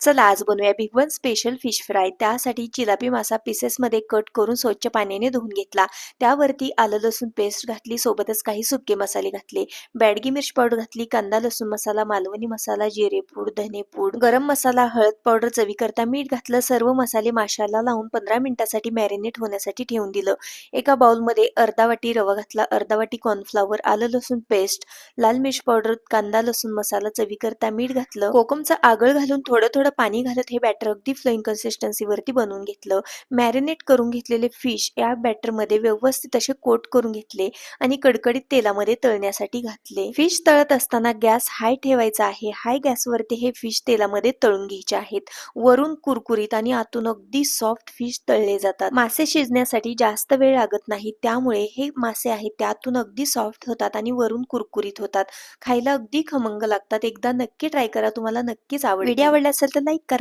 चला आज बनवूया big one special fish fry. त्यासाठी चिलापी मासा पीसेसमध्ये कट करून स्वच्छ पाण्याने धुवून घेतला। त्यावरती आलं लसूण पेस्ट घातली, सोबतच काही सुके मसाले घातले, बॅडगी मिर्च पावडर घातली, कांदा लसूण मसाला, मालवणी मसाला, जिरे पूड, धने पूड, गरम मसाला, हळद पावडर, चवीकरता मीठ घातलं। सर्व मसाले माशाला लावून 15 मिनिटांसाठी मॅरिनेट होण्यासाठी ठेवून दिलं। एका बाउलमध्ये अर्धा वाटी रवा घातला, अर्धा वाटी कॉर्नफ्लॉवर, आलं लसूण पेस्ट, लाल मिर्च पावडर, कांदा लसूण मसाला, चवीकरता मीठ घातलं। कोकमचं आगळ घालून थोडं थोडं पाणी घालत हे बॅटर अगदी फ्लोईंग कन्सिस्टन्सीवरती बनवून घेतलं। मॅरिनेट करून घेतलेले फिश या बॅटरमध्ये व्यवस्थित असे कोट करून घेतले आणि कडकडीत तेलामध्ये तळण्यासाठी घातले। फिश तळत असताना गॅस हाय ठेवायचा आहे। हाय गॅसवरती हे फिश तेलामध्ये तळून घ्यायचे आहेत। वरून कुरकुरीत आणि आतून अगदी सॉफ्ट फिश तळले जातात। मासे शिजण्यासाठी जास्त वेळ लागत नाही, त्यामुळे हे मासे आहेत त्यातून अगदी सॉफ्ट होतात आणि वरून कुरकुरीत होतात। खायला अगदी खमंग लागतात। एकदा नक्की ट्राय करा, तुम्हाला नक्कीच आवडेल। व्हिडिओ आवडला असेल तर लाईक करा।